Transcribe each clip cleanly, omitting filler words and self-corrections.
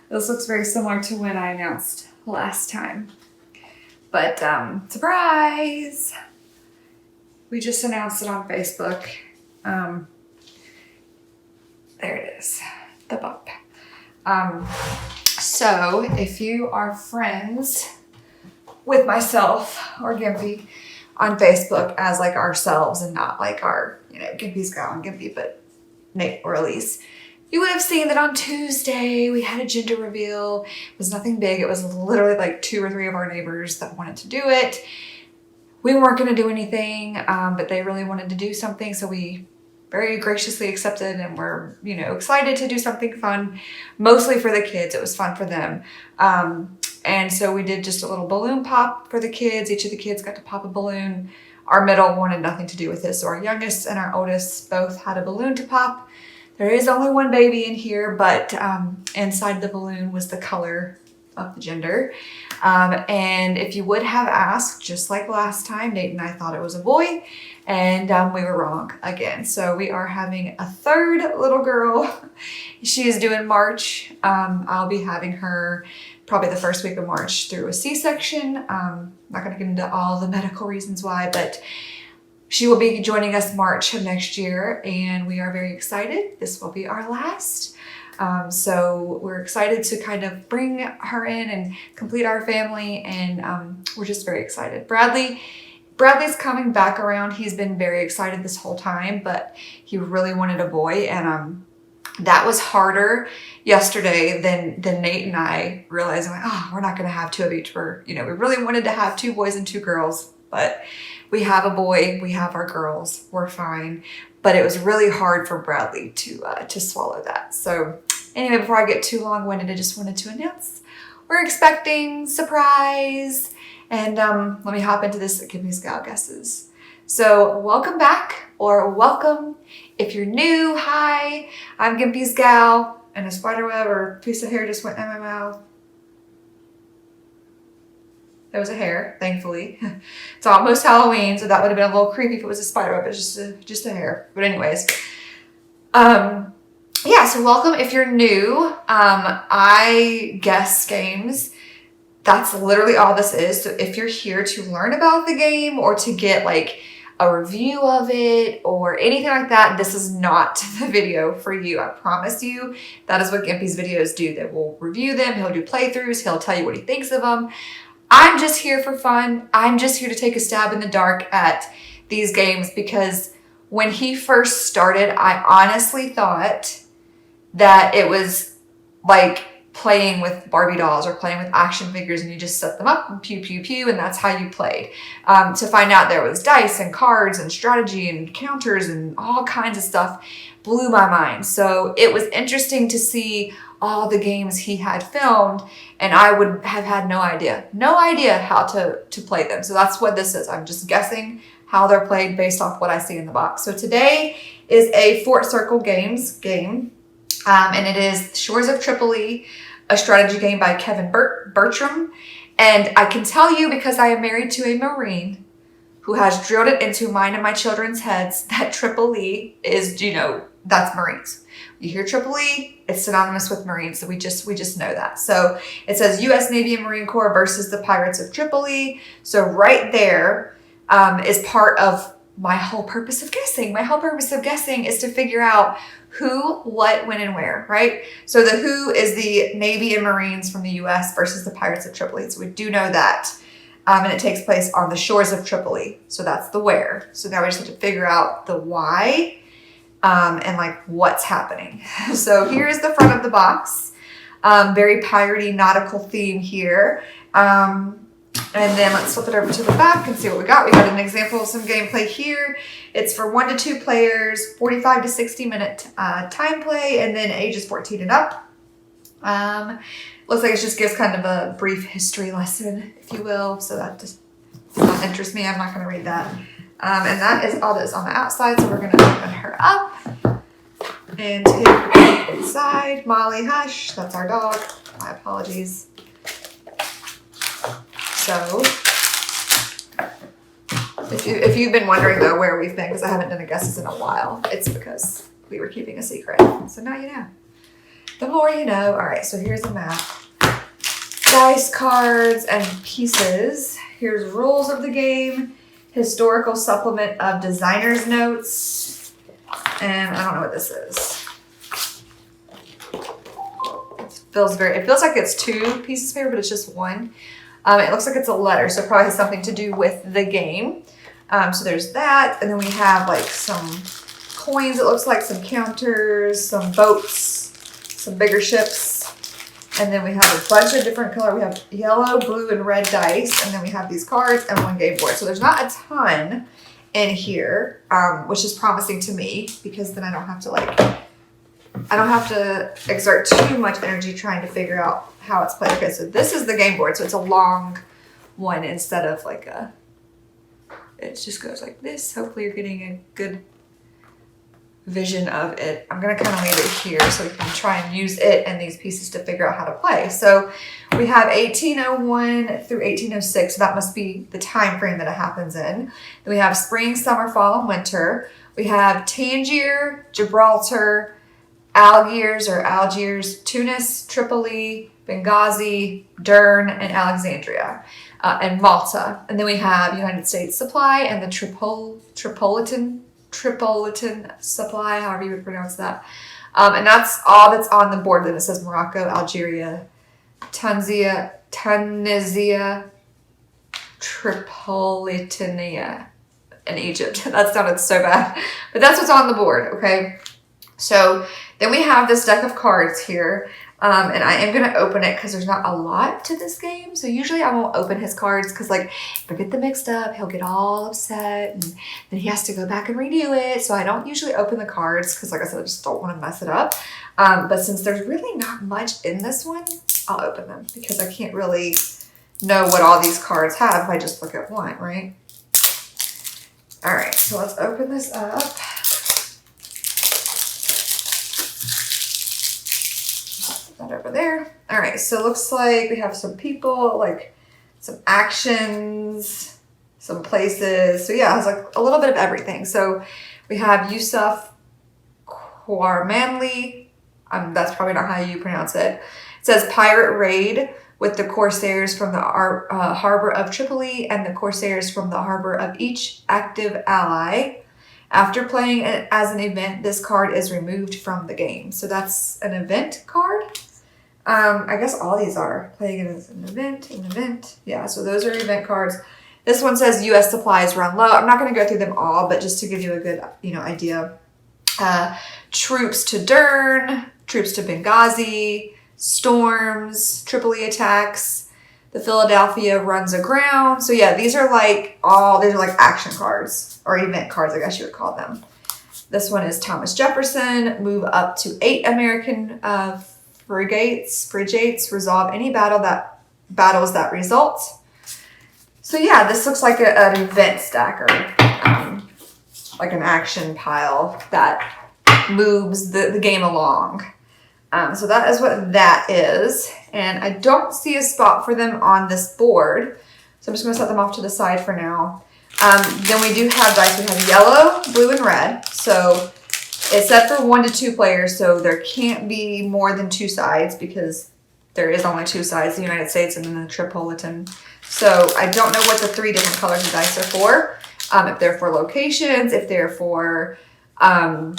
This looks very similar to when I announced last time. But surprise! We just announced it on Facebook. There it is, the bump. So if you are friends with myself or Gimpy on Facebook as like ourselves and not like our, Gimpys Gal and Gimpy, but Nate or Elise, you would have seen that on Tuesday we had a gender reveal. It was nothing big. It was literally like 2 or 3 of our neighbors that wanted to do it. We weren't going to do anything, but they really wanted to do something. So we very graciously accepted, and we're, excited to do something fun, mostly for the kids. It was fun for them. And so we did just a little balloon pop for the kids. Each of the kids got to pop a balloon. Our middle wanted nothing to do with this. So our youngest and our oldest both had a balloon to pop. There is only one baby in here, but inside the balloon was the color of the gender. And if you would have asked, just like last time, Nate and I thought it was a boy, and we were wrong again. So we are having a third little girl. She is due in March. I'll be having her probably the first week of March through a C-section. Not going to get into all the medical reasons why, but she will be joining us March of next year, and we are very excited. This will be our last. So we're excited to kind of bring her in and complete our family, and we're just very excited. Bradley's coming back around. He's been very excited this whole time, but he really wanted a boy, and that was harder yesterday than Nate and I realized. Like, we're not going to have 2 of each. We really wanted to have 2 boys and 2 girls, but we have a boy, we have our girls, we're fine. But it was really hard for Bradley to swallow that. So anyway, before I get too long-winded, I just wanted to announce we're expecting surprise. And let me hop into this Gimpys Gal guesses. So welcome back, or welcome. If you're new, hi, I'm Gimpys Gal, and a spider web or piece of hair just went in my mouth. There was a hair, thankfully. It's almost Halloween, so that would have been a little creepy if it was a spider web. It's just a hair. But anyways, yeah, so welcome if you're new. I guess games. That's literally all this is. So if you're here to learn about the game or to get like a review of it or anything like that, this is not the video for you. I promise you. That is what Gimpy's videos do. They will review them. He'll do playthroughs. He'll tell you what he thinks of them. I'm just here for fun. I'm just here to take a stab in the dark at these games, because when he first started, I honestly thought that it was like playing with Barbie dolls or playing with action figures, and you just set them up and pew, pew, pew, and that's how you played. To find out there was dice and cards and strategy and counters and all kinds of stuff blew my mind. So it was interesting to see all the games he had filmed, and I would have had no idea how to play them. So that's what this is. I'm just guessing how they're played based off what I see in the box. So today is a Fort Circle Games game, and it is Shores of Tripoli, a strategy game by Kevin Bertram. And I can tell you, because I am married to a Marine who has drilled it into mine and my children's heads, that Tripoli is, that's Marines. You hear Tripoli, it's synonymous with Marines, so we just know that. So it says U.S. Navy and Marine Corps versus the Pirates of Tripoli. So right there is part of my whole purpose of guessing. My whole purpose of guessing is to figure out who, what, when, and where, right? So the who is the Navy and Marines from the U.S. versus the Pirates of Tripoli. So we do know that. And it takes place on the shores of Tripoli. So that's the where. So now we just have to figure out the why. And like what's happening. So here's the front of the box. Very piratey nautical theme here. And then let's flip it over to the back and see what we got. We got an example of some gameplay here. It's for 1 to 2 players, 45 to 60 minute time play, and then ages 14 and up. Looks like it just gives kind of a brief history lesson, if you will. So that just does not interest me. I'm not going to read that. And that is all that's on the outside. So we're going to open her up and take her inside. Molly, hush. That's our dog. My apologies. So if you've been wondering though where we've been, because I haven't done a guesses in a while, it's because we were keeping a secret. So now you know. The more you know. All right, so here's a map. Dice, cards, and pieces. Here's rules of the game. Historical supplement of designer's notes. And I don't know what this is. It feels like it's 2 pieces of paper, but it's just one. It looks like it's a letter, so it probably has something to do with the game. So there's that, and then we have like some coins, it looks like some counters, some boats, some bigger ships, and then we have a bunch of different color. We have yellow, blue, and red dice, and then we have these cards and 1 game board. So there's not a ton in here, which is promising to me, because then I don't have to exert too much energy trying to figure out how it's played. Okay, so this is the game board. So it's a long one instead of like it just goes like this. Hopefully you're getting a good vision of it. I'm going to kind of leave it here so we can try and use it and these pieces to figure out how to play. So we have 1801 through 1806. So that must be the time frame that it happens in. Then we have spring, summer, fall, and winter. We have Tangier, Gibraltar, Algiers, Tunis, Tripoli, Benghazi, Dern, and Alexandria, and Malta. And then we have United States Supply and the Tripolitan Supply, however you would pronounce that. And that's all that's on the board. Then it says Morocco, Algeria, Tunisia, Tripolitania, and Egypt. That sounded so bad. But that's what's on the board, okay? So then we have this deck of cards here, and I am going to open it because there's not a lot to this game. So usually I won't open his cards because, like, if I get them mixed up, he'll get all upset, and then he has to go back and redo it. So I don't usually open the cards because, like I said, I just don't want to mess it up. But since there's really not much in this one, I'll open them because I can't really know what all these cards have if I just look at one, right? All right, so let's open this up. That over there. All right, so it looks like we have some people, like some actions, some places. So yeah, it has like a little bit of everything. So we have Yusuf Kwarmanli. That's probably not how you pronounce it. It says pirate raid with the corsairs from the harbor of Tripoli and the corsairs from the harbor of each active ally. After playing it as an event, this card is removed from the game. So that's an event card. I guess all these are. Playing it as an event. Yeah, so those are event cards. This one says U.S. supplies run low. I'm not going to go through them all, but just to give you a good, idea. Troops to Dern, troops to Benghazi, storms, Tripoli attacks, the Philadelphia runs aground. So yeah, these are like action cards or event cards, I guess you would call them. This one is Thomas Jefferson, move up to 8 American frigates, resolve any battles that result. So yeah, this looks like an event stacker, like an action pile that moves the game along. So that is what that is. And I don't see a spot for them on this board. So I'm just going to set them off to the side for now. Then we do have dice. We have yellow, blue, and red. So it's set for 1 to 2 players. So there can't be more than 2 sides because there is only 2 sides, the United States and then the Tripolitan. So I don't know what the 3 different colors of dice are for. If they're for locations, if they're for, I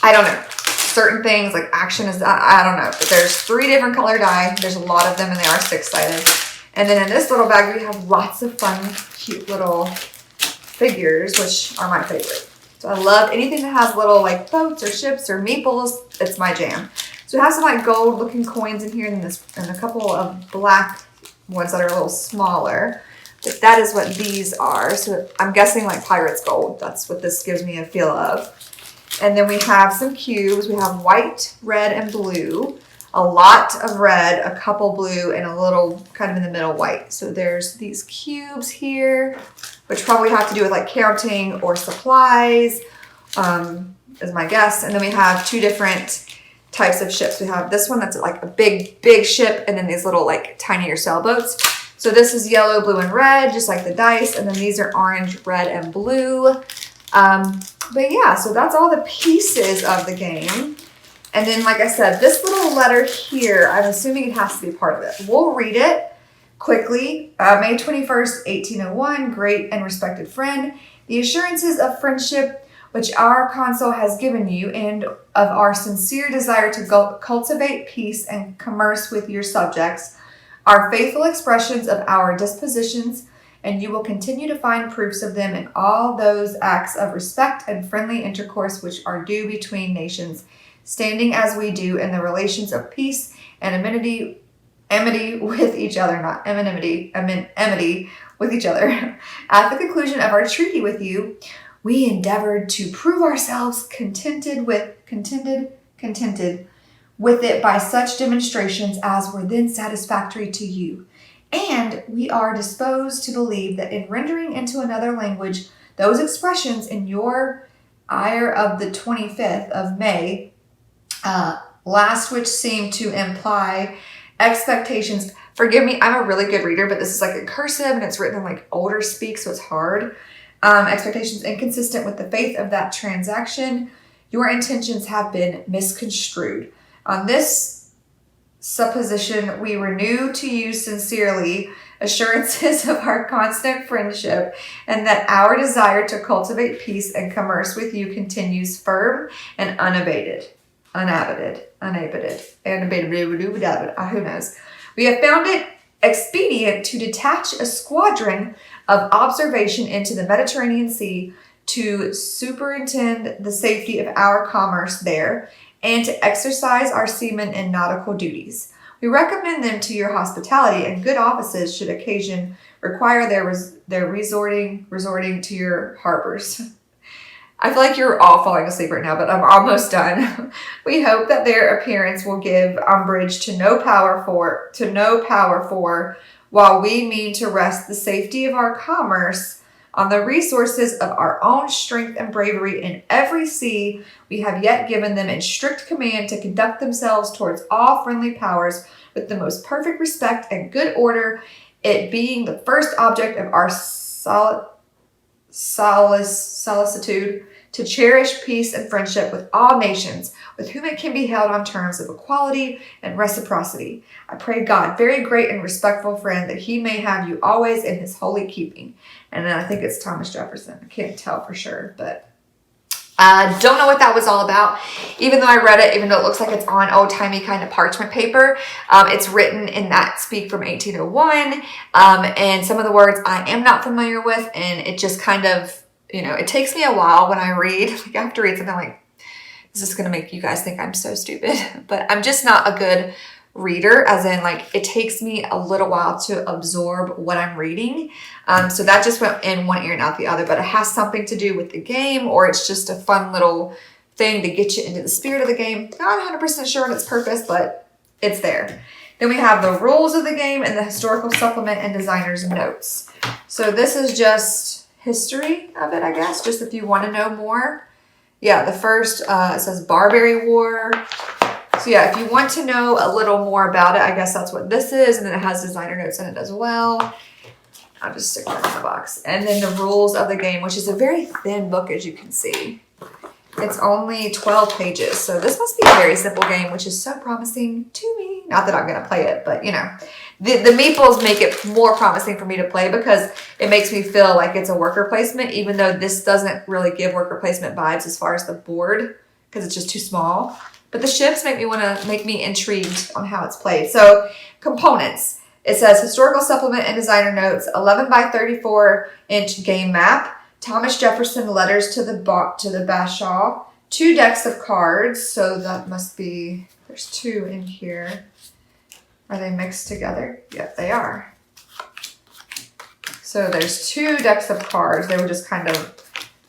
don't know. Certain things like action is, I don't know. But there's 3 different color die. There's a lot of them and they are 6-sided. And then in this little bag, we have lots of fun, cute little figures, which are my favorite. So I love anything that has little like boats or ships or meeples. It's my jam. So it has some like gold looking coins in here and a couple of black ones that are a little smaller. But that is what these are. So I'm guessing like Pirate's Gold. That's what this gives me a feel of. And then we have some cubes. We have white, red, and blue. A lot of red, a couple blue, and a little kind of in the middle white. So there's these cubes here, which probably have to do with like counting or supplies, is my guess. And then we have 2 different types of ships. We have this one that's like a big ship, and then these little like tinier sailboats. So this is yellow, blue, and red, just like the dice. And then these are orange, red, and blue. But yeah, so that's all the pieces of the game. And then, like I said, this little letter here, I'm assuming it has to be part of it. We'll read it quickly. May 21st, 1801, great and respected friend, the assurances of friendship which our consul has given you, and of our sincere desire to cultivate peace and commerce with your subjects, are faithful expressions of our dispositions, and you will continue to find proofs of them in all those acts of respect and friendly intercourse which are due between nations, standing as we do in the relations of peace and amity with each other, not amity with each other. At the conclusion of our treaty with you, we endeavored to prove ourselves contented with it by such demonstrations as were then satisfactory to you. And we are disposed to believe that in rendering into another language those expressions in your ire of the 25th of May, last, which seem to imply expectations. Forgive me, I'm a really good reader, but this is like in cursive and it's written in like older speak, so it's hard. Expectations inconsistent with the faith of that transaction. Your intentions have been misconstrued. On this supposition, we renew to you sincerely assurances of our constant friendship, and that our desire to cultivate peace and commerce with you continues firm and unabated. Who knows? We have found it expedient to detach a squadron of observation into the Mediterranean Sea to superintend the safety of our commerce there and to exercise our seamen in nautical duties. We recommend them to your hospitality, and good offices should occasion require their resorting to your harbors. I feel like you're all falling asleep right now, but I'm almost done. We hope that their appearance will give umbrage to no power for, while we mean to rest the safety of our commerce on the resources of our own strength and bravery in every sea we have yet given them in strict command to conduct themselves towards all friendly powers with the most perfect respect and good order, it being the first object of our solicitude to cherish peace and friendship with all nations, with whom it can be held on terms of equality and reciprocity. I pray God, very great and respectful friend, that he may have you always in his holy keeping. And then I think it's Thomas Jefferson. I can't tell for sure, but I don't know what that was all about. Even though I read it, even though it looks like it's on old-timey kind of parchment paper, it's written in that speak from 1801, and some of the words I am not familiar with, and it just kind of, it takes me a while when I read. Like, I have to read something like, this is going to make you guys think I'm so stupid. But I'm just not a good reader, as in, like, it takes me a little while to absorb what I'm reading. So that just went in one ear and out the other. But it has something to do with the game, or it's just a fun little thing to get you into the spirit of the game. Not 100% sure on its purpose, but it's there. Then we have the rules of the game and the historical supplement and designer's notes. So this is just history of it, I guess, just if you want to know more. Yeah, the first, it says Barbary War. So yeah, if you want to know a little more about it, I guess that's what this is. And then it has designer notes in it as well. I'll just stick that in the box. And then the rules of the game, which is a very thin book, as you can see. It's only 12 pages. So this must be a very simple game, which is so promising to me. Not that I'm going to play it, but the meeples make it more promising for me to play because it makes me feel like it's a worker placement, even though this doesn't really give worker placement vibes as far as the board, because it's just too small. But the ships make me intrigued on how it's played. So components. It says historical supplement and designer notes, 11 by 34 inch game map, Thomas Jefferson letters to the Bashaw, 2 decks of cards. So that must be, there's 2 in here. Are they mixed together? Yep, they are. So there's 2 decks of cards. They were just kind of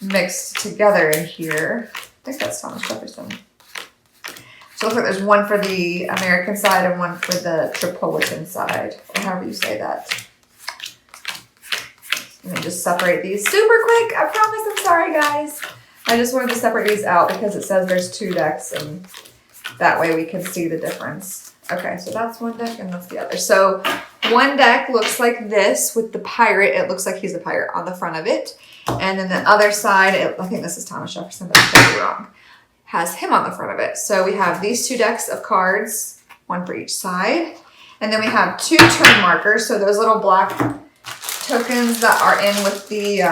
mixed together in here. I think that's Thomas Jefferson. So it looks like there's one for the American side and one for the Tripolitan side, or however you say that. Let me just separate these super quick. I promise. I'm sorry, guys. I just wanted to separate these out because it says there's 2 decks, and that way we can see the difference. Okay, so that's one deck and that's the other. So one deck looks like this with the pirate. It looks like he's a pirate on the front of it. And then the other side, I think this is Thomas Jefferson, but I could be wrong. has him on the front of it. So we have these 2 decks of cards, 1 for each side. And then we have 2 turn markers. So those little black tokens that are in with the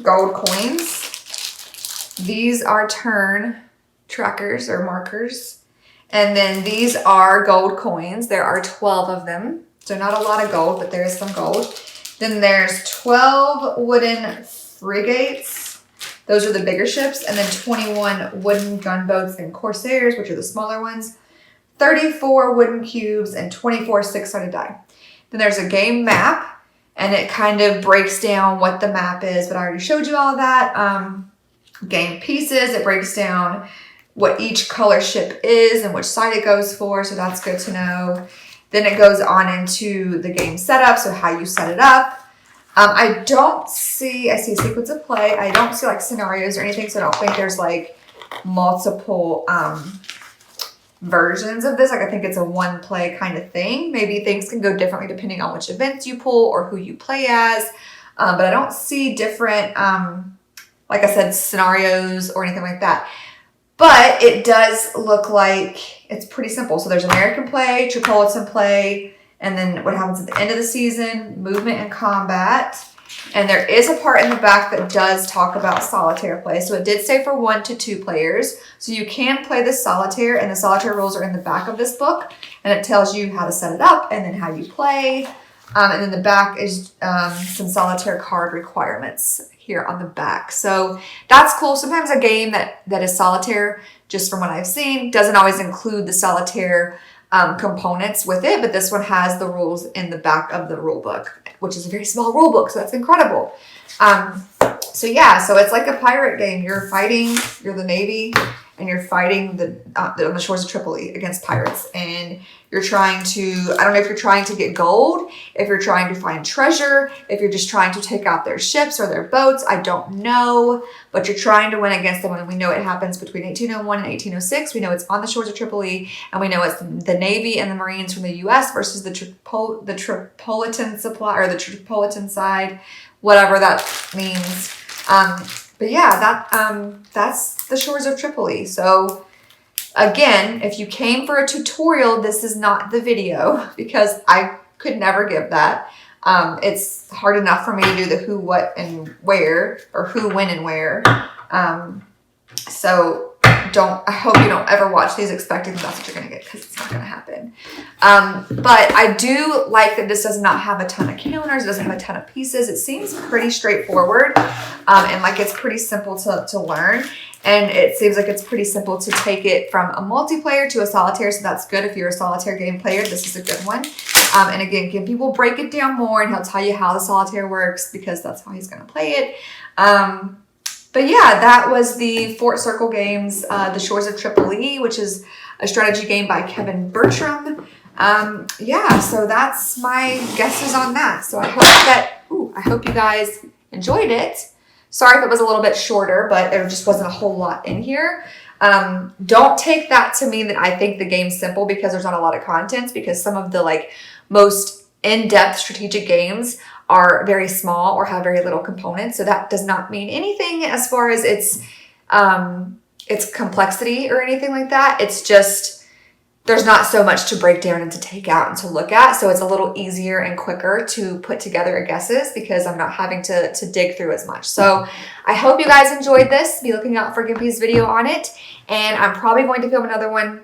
gold coins. These are turn trackers or markers. And then these are gold coins. There are 12 of them. So not a lot of gold, but there is some gold. Then there's 12 wooden frigates. Those are the bigger ships. And then 21 wooden gunboats and corsairs, which are the smaller ones. 34 wooden cubes and 24 6-sided die. Then there's a game map, and it kind of breaks down what the map is, but I already showed you all of that. Game pieces, it breaks down what each color ship is and which side it goes for, so that's good to know. Then it goes on into the game setup, so how you set it up. I see a sequence of play. I don't see like scenarios or anything, so I don't think there's like multiple versions of this. Like I think it's a one play kind of thing. Maybe things can go differently depending on which events you pull or who you play as. But I don't see different, like I said, scenarios or anything like that. But it does look like it's pretty simple. So there's American play, Tripolitan play, and then what happens at the end of the season, movement and combat. And there is a part in the back that does talk about solitaire play. So it did say for 1 to 2 players. So you can play the solitaire, and the solitaire rules are in the back of this book. And it tells you how to set it up and then how you play. And then the back is some solitaire card requirements here on the back. So that's cool. Sometimes a game that is solitaire, just from what I've seen, doesn't always include the solitaire components with it, but this one has the rules in the back of the rule book, which is a very small rule book, so that's incredible. So yeah, so it's like a pirate game. You're the Navy, and you're fighting on the shores of Tripoli against pirates, and you're trying to, I don't know if you're trying to get gold, if you're trying to find treasure, if you're just trying to take out their ships or their boats, I don't know, but you're trying to win against them, and we know it happens between 1801 and 1806. We know it's on the shores of Tripoli, and we know it's the Navy and the Marines from the U.S. versus the Tripolitan supply, or the Tripolitan side, whatever that means. But yeah, that's the shores of Tripoli. So again, if you came for a tutorial, this is not the video, because I could never give that. It's hard enough for me to do the who, what, and where, or who, when, and where. So I hope you don't ever watch these expecting that's what you're going to get, because it's not going to happen. But I do like that this does not have a ton of counters. It doesn't have a ton of pieces. It seems pretty straightforward, and like it's pretty simple to learn. And it seems like it's pretty simple to take it from a multiplayer to a solitaire. So that's good if you're a solitaire game player. This is a good one. And again, Gimpy will break it down more, and he'll tell you how the solitaire works, because that's how he's going to play it. But yeah, that was the Fort Circle Games, The Shores of Tripoli, which is a strategy game by Kevin Bertram. Yeah, so that's my guesses on that. So I hope you guys enjoyed it. Sorry if it was a little bit shorter, but there just wasn't a whole lot in here. Don't take that to mean that I think the game's simple because there's not a lot of content, because some of the most in-depth strategic games are very small or have very little components. So that does not mean anything as far as its complexity or anything like that. It's just, there's not so much to break down and to take out and to look at. So it's a little easier and quicker to put together guesses, because I'm not having to dig through as much. So I hope you guys enjoyed this. Be looking out for Gimpy's video on it. And I'm probably going to film another one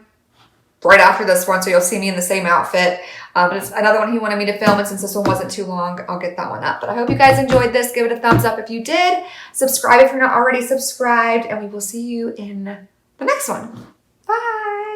right after this one, so you'll see me in the same outfit. But it's another one he wanted me to film, and since this one wasn't too long, I'll get that one up. But I hope you guys enjoyed this. Give it a thumbs up if you did. Subscribe if you're not already subscribed, and we will see you in the next one. Bye!